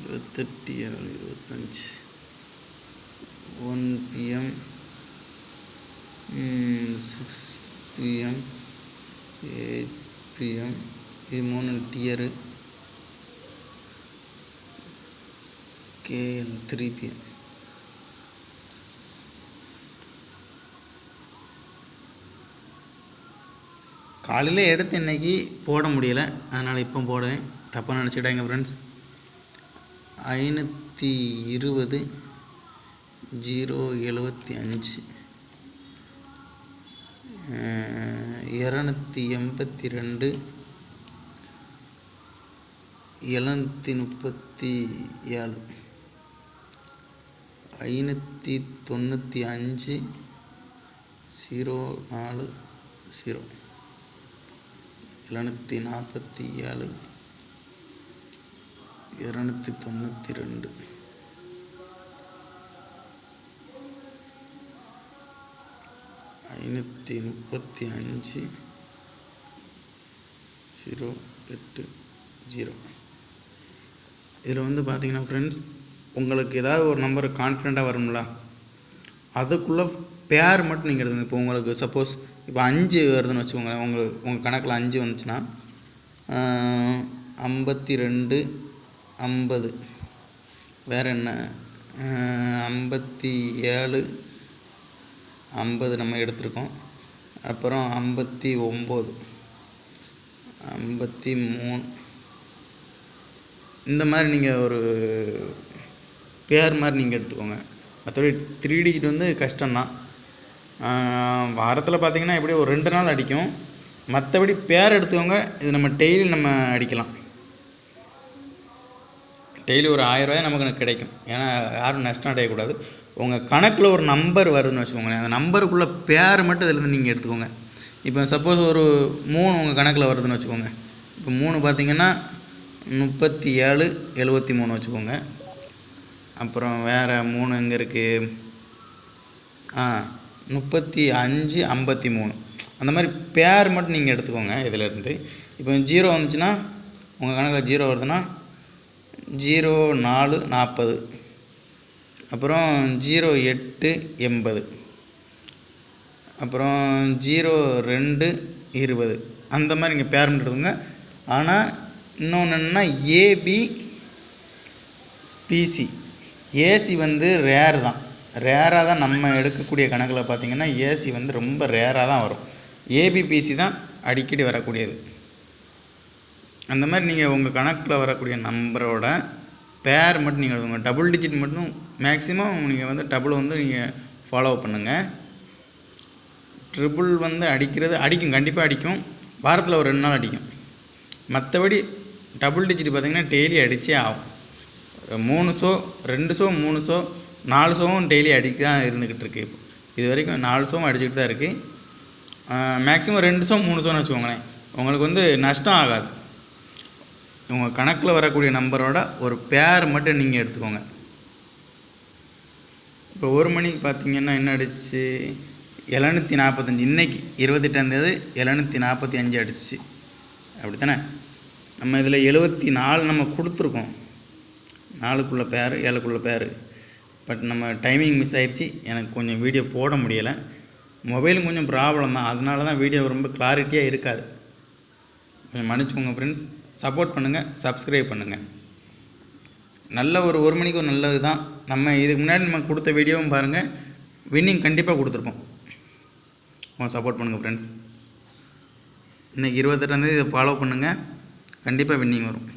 28/7/25 1 PM 6 PM 8 PM இது 3 dear KL 3 PM. காலையில் எடுத்து இன்றைக்கி போட முடியலை, அதனால் இப்போ போடுவேன். தப்பாக நினச்சிட்டாங்க ஃப்ரெண்ட்ஸ். 520 075 282 737 595 040 747 292 535 080. இதில் வந்து பார்த்தீங்கன்னா ஃப்ரெண்ட்ஸ், உங்களுக்கு ஏதாவது ஒரு நம்பர் கான்ஃபிடெண்ட்டாக வரும்ல, அதுக்குள்ளே பேர் மட்டும் நீங்கள் எடுத்துங்க. இப்போ உங்களுக்கு சப்போஸ் இப்போ 5 வருதுன்னு வச்சுக்கோங்க, உங்கள் கணக்கில் 5 வந்துச்சுன்னா 52 50, வேறு என்ன 57 50 நம்ம எடுத்திருக்கோம். அப்புறம் 59 53 இந்த மாதிரி நீங்கள் ஒரு பேர் மாதிரி நீங்கள் எடுத்துக்கோங்க. மற்றபடி 3 டிஜிட் வந்து கஷ்டம்தான். வாரத்தில் பார்த்திங்கன்னா எப்படி ஒரு 2 நாள் அடிக்கும். மற்றபடி பேர் எடுத்துக்கோங்க. இது நம்ம டெய்லி நம்ம அடிக்கலாம். டெய்லி ஒரு 1000 ரூபாய் நமக்கு கிடைக்கும். ஏன்னா யாரும் நஷ்டம் அடையக்கூடாது. உங்கள் கணக்கில் ஒரு நம்பர் வருதுன்னு வச்சுக்கோங்களேன், அந்த நம்பருக்குள்ளே பேர் மட்டும் இதிலேருந்து நீங்கள் எடுத்துக்கோங்க. இப்போ சப்போஸ் ஒரு 3 உங்கள் கணக்கில் வருதுன்னு வச்சுக்கோங்க. இப்போ 3 பார்த்திங்கன்னா 37 73 வச்சுக்கோங்க. அப்புறம் வேறு 3 எங்கே இருக்குது, 35 53, அந்த மாதிரி பேர் மட்டும் நீங்கள் எடுத்துக்கோங்க இதிலேருந்து. இப்போ 0 வந்துச்சுன்னா, உங்கள் கணக்கில் 0 வருதுன்னா 04 40, அப்புறம் 08 80, அப்புறம் 02 20, அந்த மாதிரி நீங்கள் பேர் மட்டும் எடுத்துக்கோங்க. ஆனால் இன்னொன்று என்னென்னா ABPC ஏசி வந்து ரேராக தான் நம்ம எடுக்கக்கூடிய கணக்கில் பார்த்திங்கன்னா ஏசி வந்து ரொம்ப ரேராக தான் வரும். ஏபிபிசி தான் அடிக்கடி வரக்கூடியது. அந்த மாதிரி நீங்கள் உங்கள் கணக்கில் வரக்கூடிய நம்பரோட பேர் மட்டும் நீங்கள் எழுதுங்க. டபுள் டிஜிட் மட்டும் மேக்ஸிமம் நீங்கள் வந்து டபுள் வந்து நீங்கள் ஃபாலோ பண்ணுங்கள். ட்ரிபிள் வந்து அடிக்கும், கண்டிப்பாக அடிக்கும். வாரத்தில் ஒரு 2 நாள் அடிக்கும். மற்றபடி டபுள் டிஜிட் பார்த்திங்கன்னா டெய்லி அடித்தே ஆகும். 3 ஷோ 2 ஷோ 3 ஷோ 4 ஷோவும் டெய்லி அடிக்க தான் இருந்துக்கிட்டு இருக்குது. இப்போ இது வரைக்கும் 4 ஷோவும் அடிச்சுக்கிட்டு தான் இருக்குது. மேக்ஸிமம் 2 ஷோ 3 ஷோன்னு வச்சுக்கோங்களேன். உங்களுக்கு வந்து நஷ்டம் ஆகாது. உங்கள் கணக்கில் வரக்கூடிய நம்பரோட ஒரு பேர் மட்டும் நீங்கள் எடுத்துக்கோங்க. இப்போ 1 மணிக்கு பார்த்திங்கன்னா என்ன அடிச்சு 745, இன்றைக்கி 28ஆம் தேதி 745 அடிச்சு, அப்படி தானே. நம்ம இதில் 74 நம்ம கொடுத்துருக்கோம். 4க்குள்ள பேர் 7க்குள்ள பேர். பட் நம்ம டைமிங் மிஸ் ஆயிடுச்சு. எனக்கு கொஞ்சம் வீடியோ போட முடியலை. மொபைலும் கொஞ்சம் ப்ராப்ளம் தான், அதனால தான் வீடியோ ரொம்ப கிளாரிட்டியாக இருக்காது. கொஞ்சம் மன்னிச்சுக்கோங்க ஃப்ரெண்ட்ஸ். சப்போர்ட் பண்ணுங்கள், சப்ஸ்கிரைப் பண்ணுங்கள். நல்ல ஒரு மணிக்கு ஒரு நல்லது தான். நம்ம இதுக்கு முன்னாடி நம்ம கொடுத்த வீடியோவும் பாருங்கள், வின்னிங் கண்டிப்பாக கொடுத்துருப்போம். சப்போர்ட் பண்ணுங்கள் ஃப்ரெண்ட்ஸ். இன்றைக்கி 28ஆம் தேதி இதை ஃபாலோ பண்ணுங்கள், கண்டிப்பாக வின்னிங் வரும்.